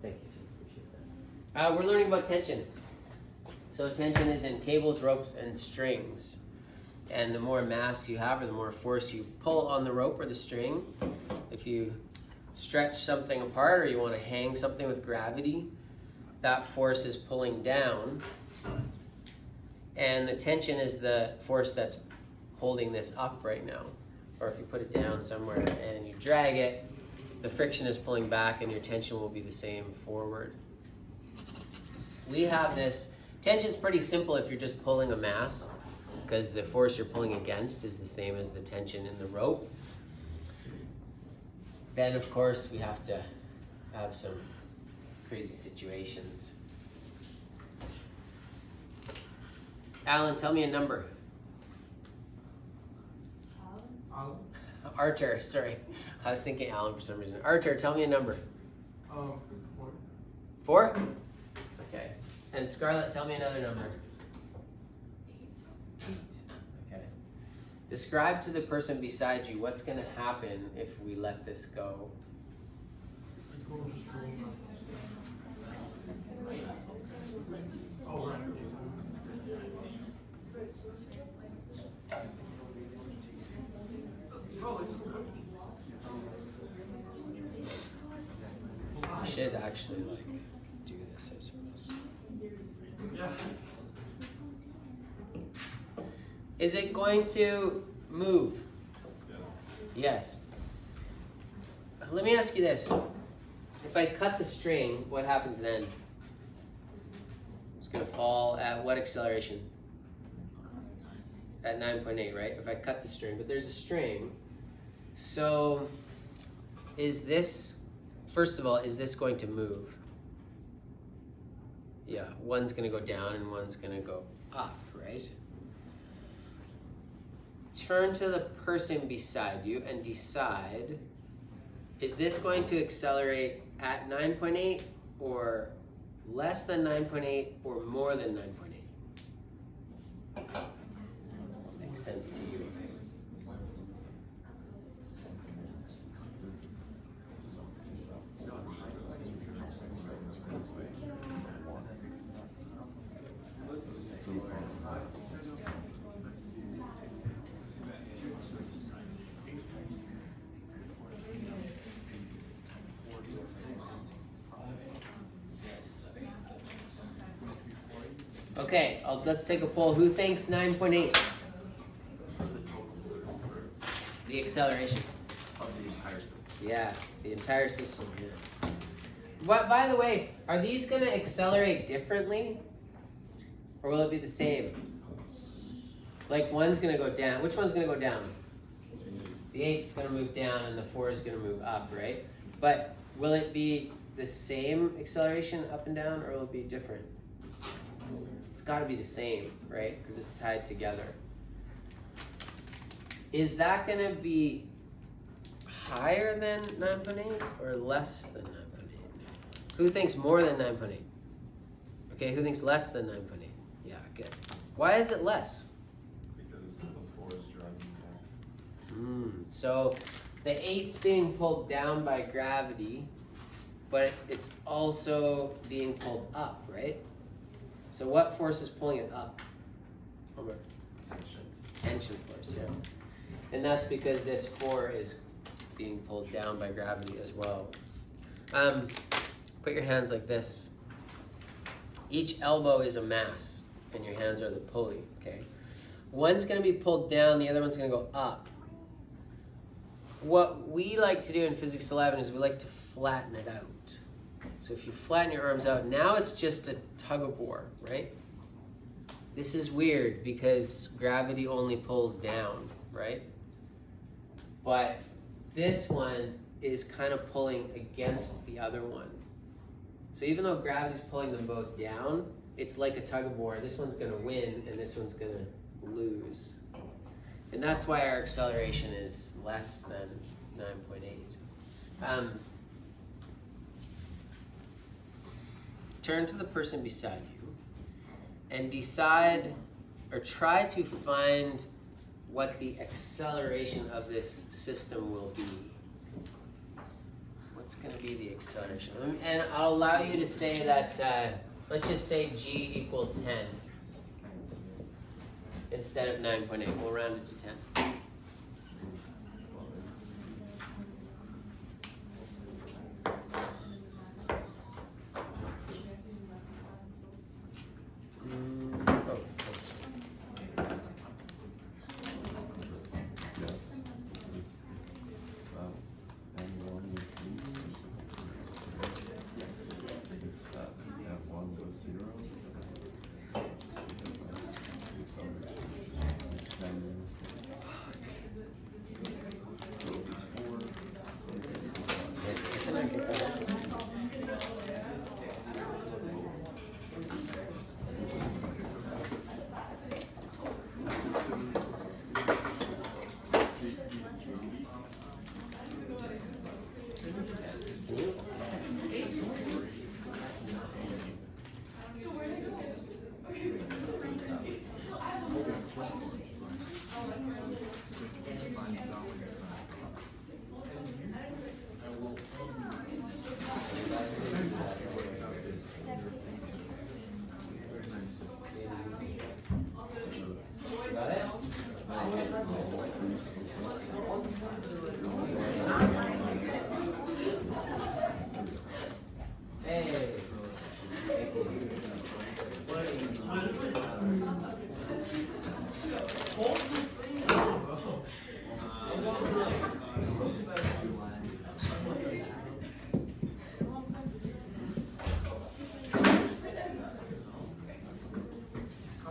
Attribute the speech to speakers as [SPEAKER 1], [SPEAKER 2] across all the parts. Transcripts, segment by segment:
[SPEAKER 1] Thank you, sir. Appreciate that. We're learning about tension. So tension is in cables, ropes, and strings. And the more mass you have, or the more force you pull on the rope or the string, if you stretch something apart or you want to hang something with gravity, that force is pulling down. And the tension is the force that's holding this up right now. Or if you put it down somewhere and you drag it, the friction is pulling back and your tension will be the same forward. We have this, tension's pretty simple if you're just pulling a mass, because the force you're pulling against is the same as the tension in the rope. Then of course we have to have some crazy situations. Alan, tell me a number.
[SPEAKER 2] Alan?
[SPEAKER 1] Arthur, sorry. I was thinking Alan for some reason. Arthur, tell me a number.
[SPEAKER 2] 4.
[SPEAKER 1] 4? Okay. And Scarlett, tell me another number. 8. Okay. Describe to the person beside you what's going to happen if we let this go.
[SPEAKER 2] It's going to just roll up. Oh, right.
[SPEAKER 1] I should actually do this, I suppose.
[SPEAKER 2] Yeah.
[SPEAKER 1] Is it going to move?
[SPEAKER 2] Yeah.
[SPEAKER 1] Yes. Let me ask you this. If I cut the string, what happens then? It's going to fall at what acceleration? At 9.8, right? If I cut the string, but there's a string. So is this, first of all, is this going to move? Yeah, one's going to go down and one's going to go up, right? Turn to the person beside you and decide, is this going to accelerate at 9.8 or less than 9.8 or more than 9.8? Makes sense to you. Okay, let's take a poll. Who thinks 9.8? The acceleration.
[SPEAKER 2] Of the entire system.
[SPEAKER 1] Yeah, the entire system here. But by the way, are these going to accelerate differently? Or will it be the same? Like one's going to go down. Which one's going to go down? The 8's going to move down and the 4 is going to move up, right? But will it be the same acceleration up and down, or will it be different? It's got to be the same, right? Because it's tied together. Is that going to be higher than 9.8 or less than 9.8? Who thinks more than 9.8? Okay, who thinks less than 9.8? Yeah, good. Why is it less?
[SPEAKER 2] Because the 4 is driving down.
[SPEAKER 1] So the 8's being pulled down by gravity, but it's also being pulled up, right? So what force is pulling it up? Homer? Tension force, yeah. And that's because this 4 is being pulled down by gravity as well. Put your hands like this. Each elbow is a mass, and your hands are the pulley, okay? One's going to be pulled down, the other one's going to go up. What we like to do in Physics 11 is we like to flatten it out. So if you flatten your arms out, now it's just a tug of war, right? This is weird because gravity only pulls down, right? But this one is kind of pulling against the other one. So even though gravity's pulling them both down, it's like a tug of war. This one's going to win and this one's going to lose. And that's why our acceleration is less than 9.8. Turn to the person beside you and decide or try to find what the acceleration of this system will be. what's going to be the acceleration? And I'll allow you to say that, let's just say g equals 10 instead of 9.8. We'll round it to 10.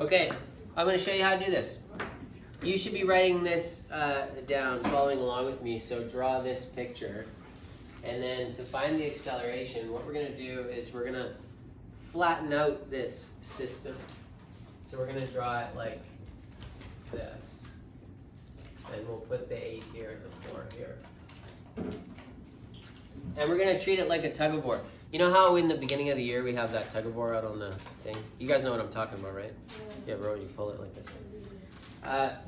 [SPEAKER 1] Okay, I'm going to show you how to do this. You should be writing this down, following along with me, so draw this picture. And then to find the acceleration, what we're going to do is we're going to flatten out this system. So we're going to draw it like this. And we'll put the 8 here and the 4 here. And we're going to treat it like a tug of war. You know how in the beginning of the year we have that tug of war out on the thing? You guys know what I'm talking about, right? Yeah, bro, you pull it like this.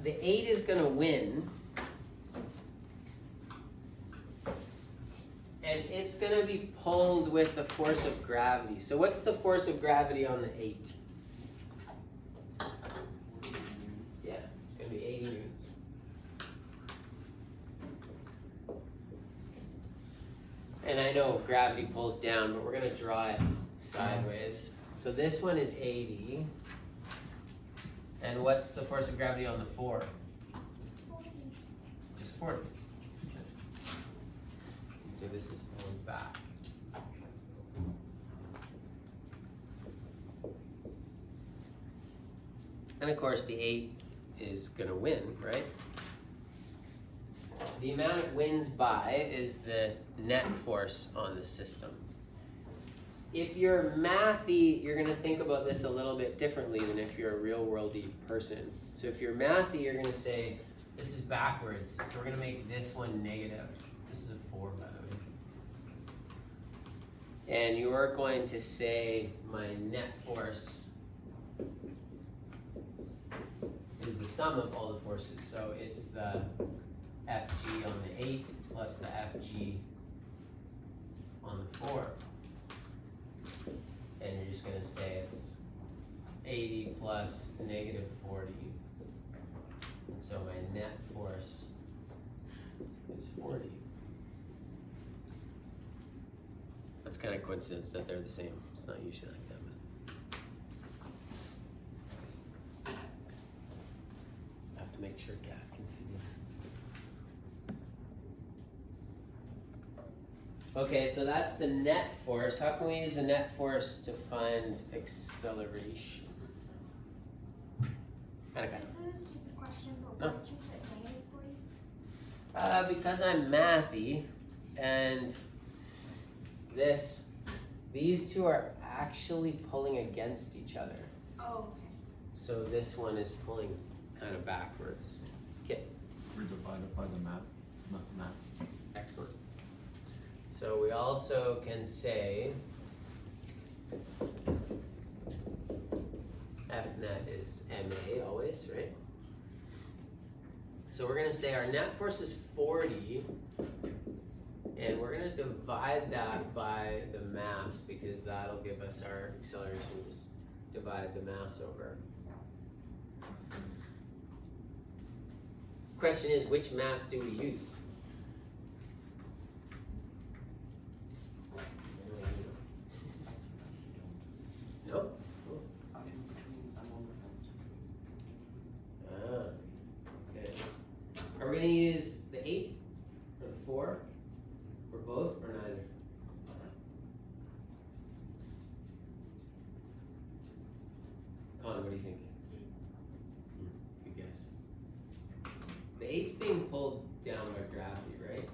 [SPEAKER 1] The 8 is going to win. And it's going to be pulled with the force of gravity. So what's the force of gravity on the 8? Yeah, it's going to be 80 newtons. And I know gravity pulls down, but we're going to draw it sideways. So this one is 80. And what's the force of gravity on the 4?
[SPEAKER 3] 40.
[SPEAKER 1] Just 40. So this is pulling back. And of course the 8 is going to win, right? The amount it wins by is the net force on the system. If you're mathy, you're going to think about this a little bit differently than if you're a real-worldy person. So if you're mathy, you're going to say, this is backwards, so we're going to make this one negative. This is a 4, by the way. And you're going to say, my net force is the sum of all the forces. So it's the Fg on the 8 plus the Fg on the 4. And you're just going to say it's 80 plus negative 40. And so my net force is 40. That's kind of coincidence that they're the same. It's not usually like that. But I have to make sure Cass can see this. Okay, so that's the net force. How can we use the net force to find acceleration?
[SPEAKER 3] This is a stupid question, but
[SPEAKER 1] No.
[SPEAKER 3] why did you put -40?
[SPEAKER 1] Because I'm mathy, and these two are actually pulling against each other.
[SPEAKER 3] Oh, okay.
[SPEAKER 1] So this one is pulling kind of backwards. Okay,
[SPEAKER 2] We're divided by the mass.
[SPEAKER 1] excellent. So we also can say F net is MA always, right? So we're going to say our net force is 40, And we're gonna divide that by the mass because that'll give us our acceleration. Just divide the mass over. Question is, which mass do we use? No?
[SPEAKER 2] I'm in between, I'm on the fence.
[SPEAKER 1] Ah, okay. Are we gonna use the 8 or the 4? Or both, or neither? Colin, what do you think? Good guess. The 8's being pulled down by gravity, right?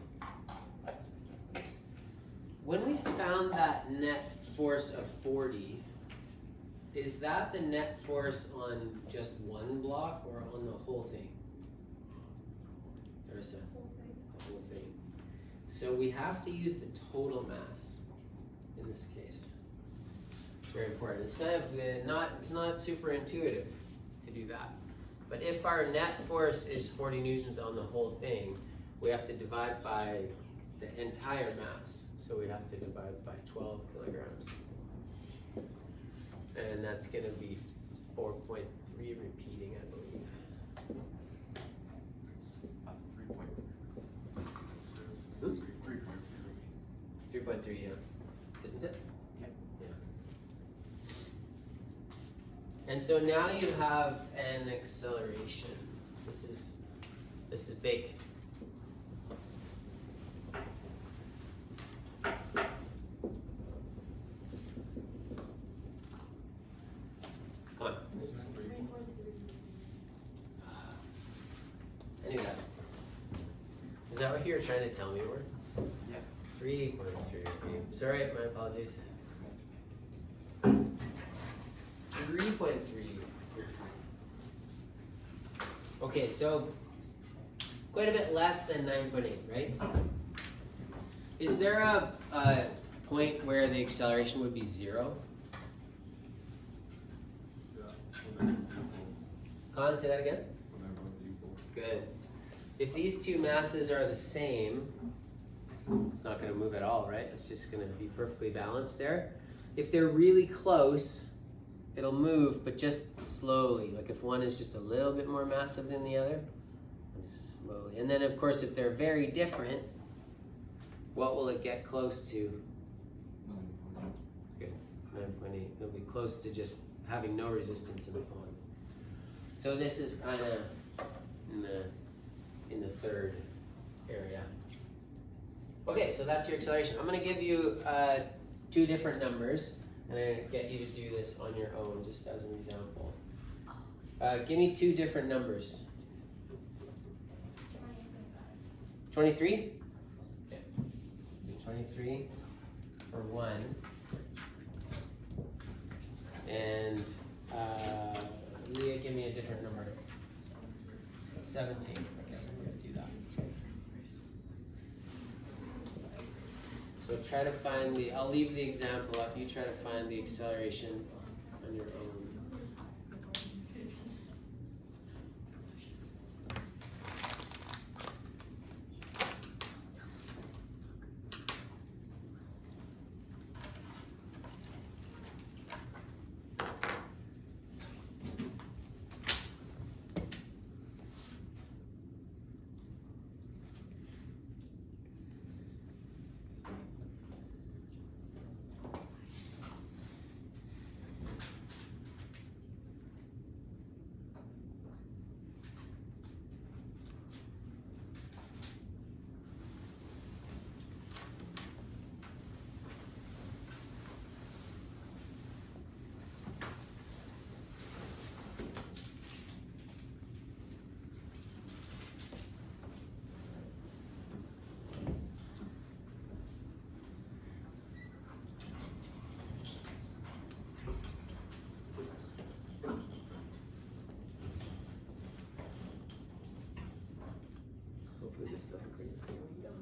[SPEAKER 1] When we found that net force of 40, is that the net force on just one block or on the whole thing? Marissa? The whole thing. So we have to use the total mass in this case. It's very important. It's kind of it's not super intuitive to do that. But if our net force is 40 newtons on the whole thing, we have to divide by the entire mass. So we have to divide by 12 kilograms. And that's going to be 4.3 repeating, I believe.
[SPEAKER 2] It's 3.3.
[SPEAKER 1] Hmm?
[SPEAKER 2] 3.3.
[SPEAKER 1] 3.3, yeah. Isn't it?
[SPEAKER 2] Yeah.
[SPEAKER 1] And so now you have an acceleration. This is big. Come on.
[SPEAKER 2] This is 3.
[SPEAKER 1] I knew that. Is that what you were trying to tell me, Ward?
[SPEAKER 2] Yeah.
[SPEAKER 1] 3.3. Sorry, my apologies. 3.3. Okay, so quite a bit less than 9.8, right? Is there a point where the acceleration would be 0?
[SPEAKER 2] Yeah. When they're both equal.
[SPEAKER 1] Colin, say that again?
[SPEAKER 2] When they're both equal.
[SPEAKER 1] Good. If these two masses are the same, it's not going to move at all, right? It's just going to be perfectly balanced there. If they're really close, it'll move, but just slowly. Like if one is just a little bit more massive than the other, just slowly. And then of course, if they're very different, what will it get close to?
[SPEAKER 2] 9.8.
[SPEAKER 1] Good, 9.8. It'll be close to just having no resistance in the falling. So this is kind of in the third area. Okay, so that's your acceleration. I'm going to give you 2 different numbers, and I'm going to get you to do this on your own, just as an example. Give me 2 different numbers. 23? Okay. Do 23 for 1. And Leah, give me a different number. 17. Okay, let's do that. So try to find I'll leave the example up. You try to find the acceleration on your own. Hopefully this doesn't bring the ceiling down.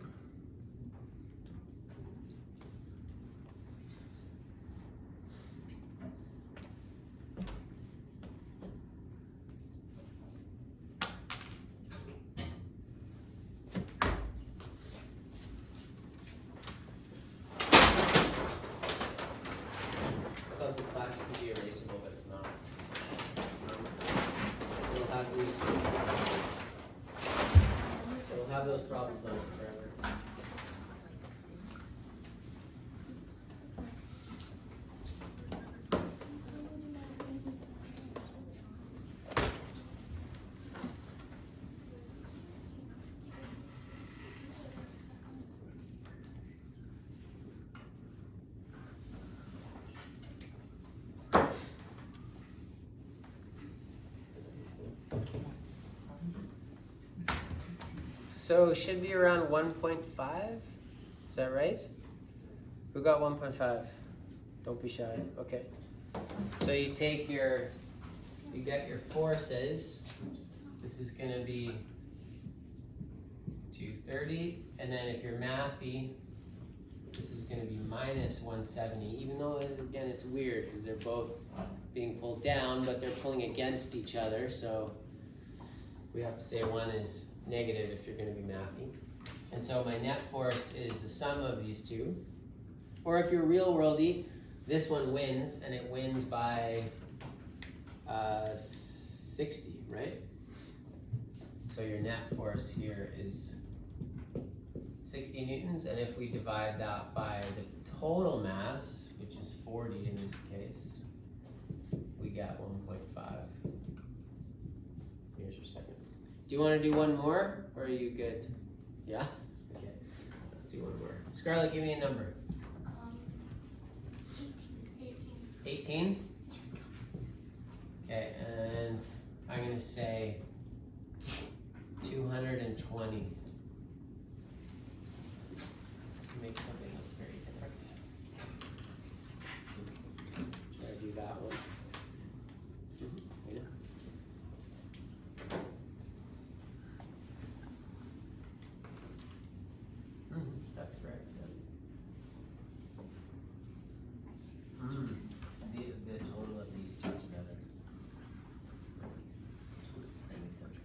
[SPEAKER 1] problem solving forever. So should be around 1.5. Is that right? Who got 1.5? Don't be shy. Okay. So you take your, you get your forces. This is going to be 230. And then if you're mathy, this is going to be minus 170. Even though, again, it's weird because they're both being pulled down, but they're pulling against each other. So we have to say one is negative if you're going to be mathy. And so my net force is the sum of these two. Or if you're real worldy, this one wins, and it wins by 60, right? So your net force here is 60 newtons, and if we divide that by the total mass, which is 40 in this case, we get 1.5. Here's your second. Do you want to do one more, or are you good? Yeah? Okay, let's do one more. Scarlett, give me a number. 18? Okay, and I'm going to say 220. Make something that's very different. Try to do that one. Yeah. That's correct. Yeah. The total of these two together. That makes sense.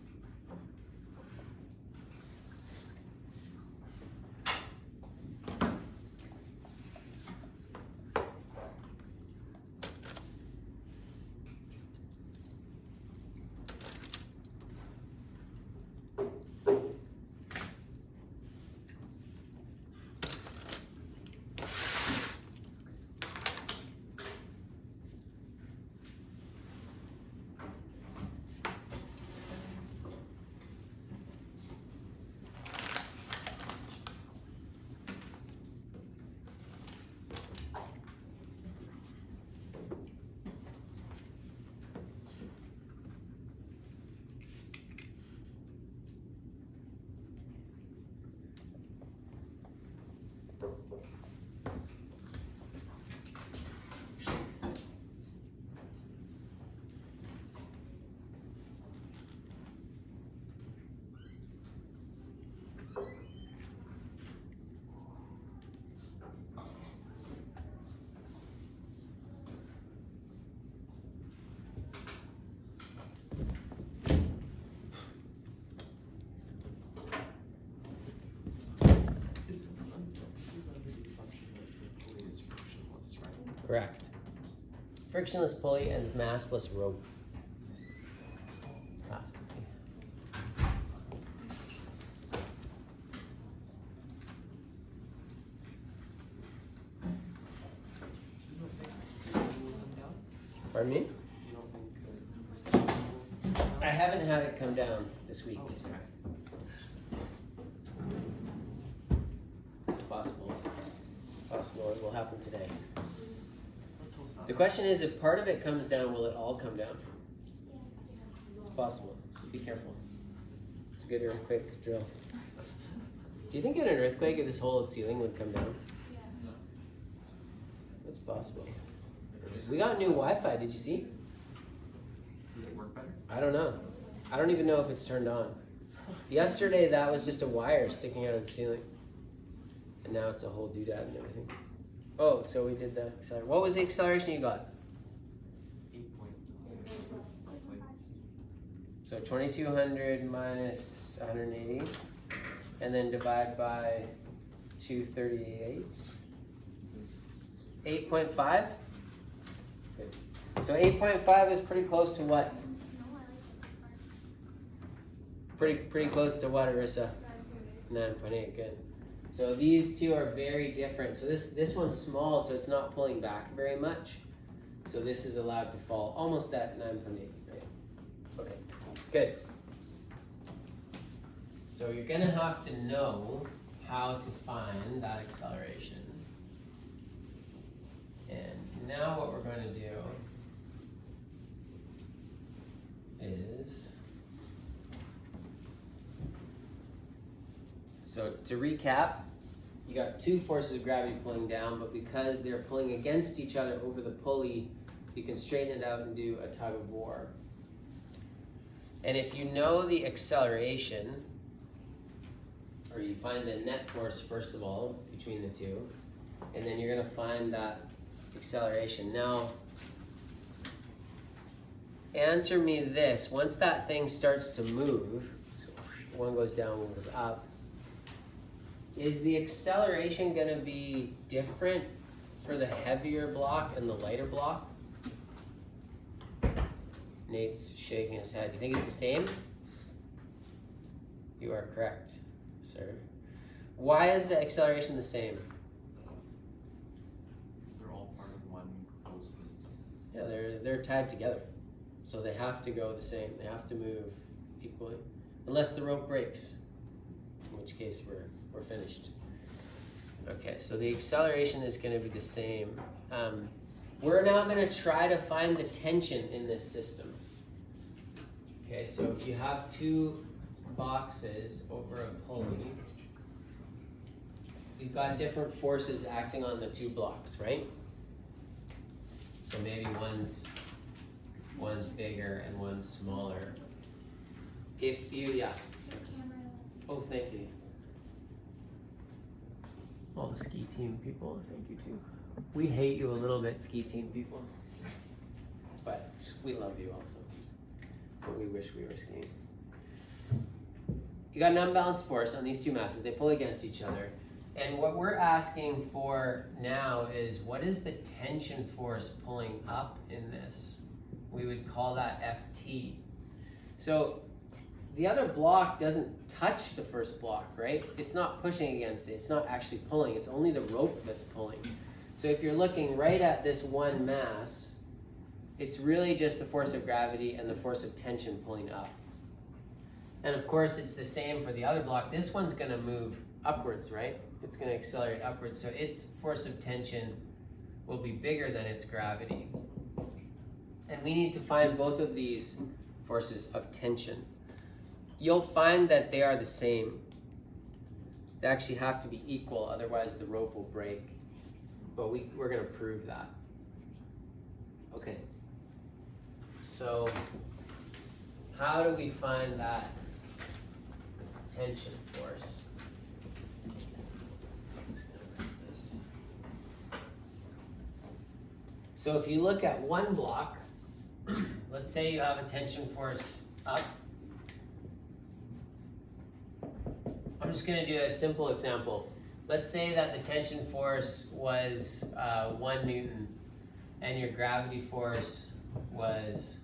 [SPEAKER 1] Correct. Frictionless pulley and massless rope. Has to be. Pardon me? I haven't had it come down this week. It's possible. Possible it will happen today. The question is, if part of it comes down, will it all come down? It's possible, so be careful. It's a good earthquake drill. Do you think in an earthquake this whole ceiling would come down?
[SPEAKER 3] Yeah.
[SPEAKER 1] It's possible. We got new Wi-Fi, did you see?
[SPEAKER 2] Does it work better?
[SPEAKER 1] I don't know. I don't even know if it's turned on. Yesterday that was just a wire sticking out of the ceiling. And now it's a whole doodad and everything. Oh, so we did the acceleration. What was the acceleration you got?
[SPEAKER 2] 8.5.
[SPEAKER 1] So 2200 minus 180, and then divide by 238. 8.5? Good. So 8.5 is pretty close to what? Pretty close to what, Arissa? 9.8, good. So these two are very different. So this one's small, so it's not pulling back very much. So this is allowed to fall almost at 9.8, right? Okay, good. So you're gonna have to know how to find that acceleration. And now what we're gonna do is, so to recap, you got two forces of gravity pulling down, but because they're pulling against each other over the pulley, you can straighten it out and do a tug of war. And if you know the acceleration, or you find the net force first of all between the two, and then you're going to find that acceleration. Now, answer me this: once that thing starts to move, so one goes down, one goes up, is the acceleration going to be different for the heavier block and the lighter block? Nate's shaking his head. Do you think it's the same? You are correct, sir. Why is the acceleration the same?
[SPEAKER 2] Because they're all part of one closed system.
[SPEAKER 1] Yeah, they're tied together, so they have to go the same. They have to move equally, unless the rope breaks, in which case we're finished. Okay, so the acceleration is going to be the same. We're now going to try to find the tension in this system. Okay, so if you have two boxes over a pulley, we've got different forces acting on the two blocks, right? So maybe one's bigger and one's smaller. If you, yeah.
[SPEAKER 3] Your camera is on.
[SPEAKER 1] Oh, thank you. All the ski team people, thank you too. We hate you a little bit, ski team people. But we love you also. But we wish we were skiing. You got an unbalanced force on these two masses. They pull against each other. And what we're asking for now is, what is the tension force pulling up in this? We would call that Ft. So the other block doesn't touch the first block, right? It's not pushing against it. It's not actually pulling. It's only the rope that's pulling. So if you're looking right at this one mass, it's really just the force of gravity and the force of tension pulling up. And of course, it's the same for the other block. This one's going to move upwards, right? It's going to accelerate upwards. So its force of tension will be bigger than its gravity. And we need to find both of these forces of tension. You'll find that they are the same. They actually have to be equal, otherwise the rope will break. But we're going to prove that. Okay. So how do we find that tension force? So if you look at one block, let's say you have a tension force up. I'm just going to do a simple example. Let's say that the tension force was 1 Newton and your gravity force was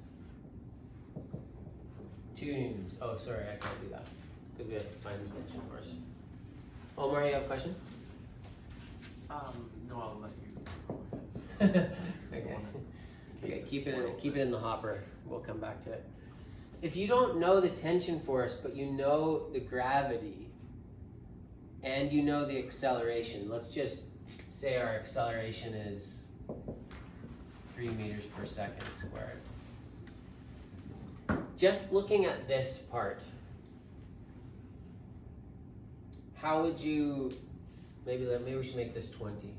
[SPEAKER 1] 2 Newtons. Oh, sorry, I can't do that. Because we have to find the tension force. Omar, you have a question?
[SPEAKER 2] No, I'll let you go ahead.
[SPEAKER 1] Okay.
[SPEAKER 2] In case
[SPEAKER 1] Okay, keep
[SPEAKER 2] it's
[SPEAKER 1] it in the hopper. We'll come back to it. If you don't know the tension force, but you know the gravity, and you know the acceleration, let's just say our acceleration is 3 meters per second squared. Just looking at this part, how would you, maybe we should make this 20,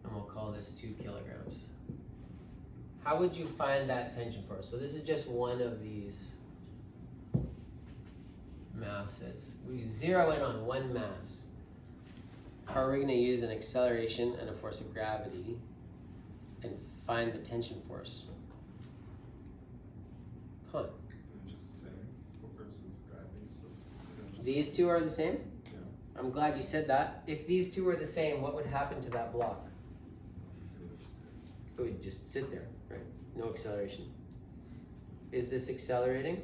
[SPEAKER 1] and we'll call this 2 kilograms. How would you find that tension force? So this is just one of these masses. We zero in on one mass. How are we going to use an acceleration and a force of gravity and find the tension force? Come on.
[SPEAKER 2] Just the same force of gravity. So it's
[SPEAKER 1] These two are the same?
[SPEAKER 2] Yeah.
[SPEAKER 1] I'm glad you said that. If these two were the same, what would happen to that block? It would just sit there, right? No acceleration. Is this accelerating?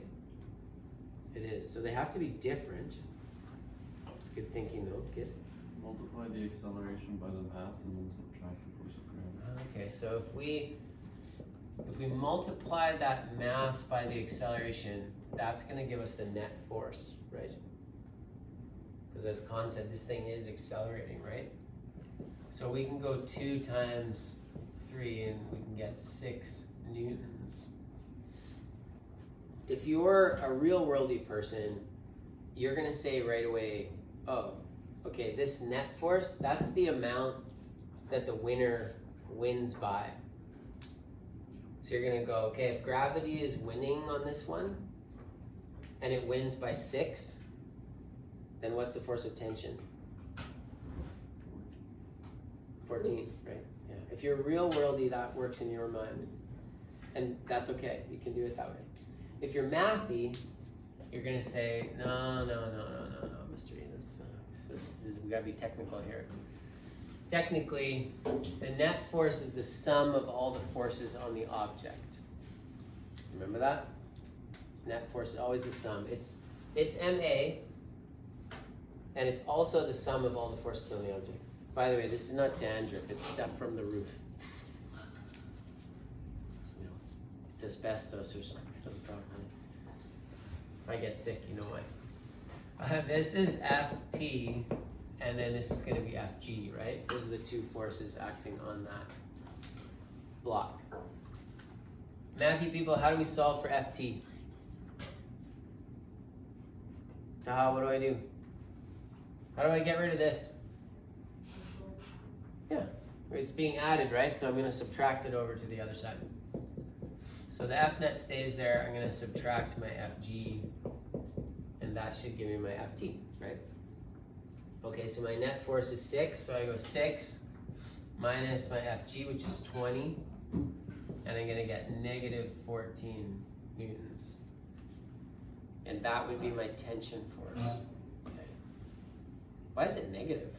[SPEAKER 1] It is. So they have to be different. good thinking though, good.
[SPEAKER 2] Multiply the acceleration by the mass and then subtract the force of gravity.
[SPEAKER 1] Okay, so if we multiply that mass by the acceleration, that's gonna give us the net force, right? Because as Con said, this thing is accelerating, right? So we can go 2 times 3 and we can get 6 newtons. If you're a real worldy person, you're gonna say right away, oh, okay, this net force, that's the amount that the winner wins by. So you're gonna go, okay, if gravity is winning on this one, and it wins by 6, then what's the force of tension? 14, right? Yeah. If you're real worldy, that works in your mind. And that's okay, you can do it that way. If you're mathy, you're gonna say, no, Mr. Enos, we gotta be technical here. Technically, the net force is the sum of all the forces on the object. Remember that? Net force is always the sum. It's MA, and it's also the sum of all the forces on the object. By the way, this is not dandruff, it's stuff from the roof. You know, it's asbestos or something probably. If I get sick, you know why. This is FT, and then this is going to be FG, right? Those are the two forces acting on that block. Matthew, people, how do we solve for FT? What do I do? How do I get rid of this? Yeah, it's being added, right? So I'm going to subtract it over to the other side. So the F net stays there. I'm going to subtract my FG, and that should give me my FT, right? Okay, so my net force is 6, so I go 6 minus my FG, which is 20, and I'm going to get negative 14 newtons. And that would be my tension force. Okay. Why is it negative?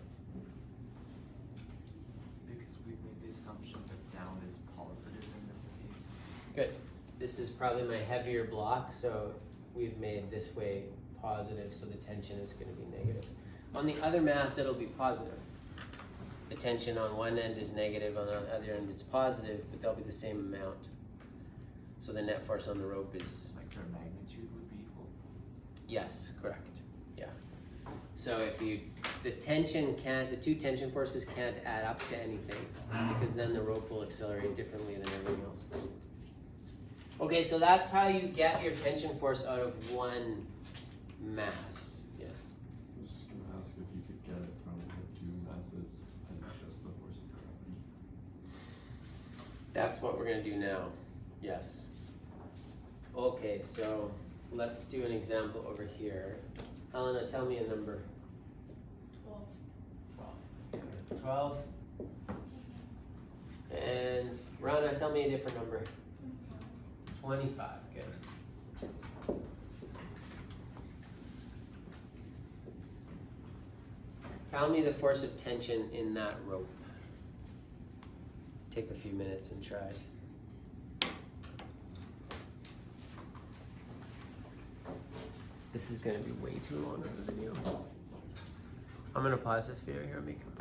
[SPEAKER 4] Because we made the assumption that down is positive in this case.
[SPEAKER 1] Good. This is probably my heavier block, so we've made this way positive, so the tension is going to be negative. On the other mass, it'll be positive. The tension on one end is negative, on the other end it's positive, but they'll be the same amount. So the net force on the rope is,
[SPEAKER 4] Like their magnitude would be equal.
[SPEAKER 1] yes, correct. Yeah. So if the two tension forces can't add up to anything, because then the rope will accelerate differently than everything else. Okay, so that's how you get your tension force out of one mass. Yes.
[SPEAKER 2] I was just gonna ask if you could get it from the 2 masses and just the force of gravity.
[SPEAKER 1] That's what we're going to do now. Yes. Okay, so let's do an example over here. Helena, tell me a number.
[SPEAKER 3] 12.
[SPEAKER 1] 12. And Rana, tell me a different number. 25. Good. Tell me the force of tension in that rope. Take a few minutes and try. This is going to be way too long of a video. I'm going to pause this video here and make it part.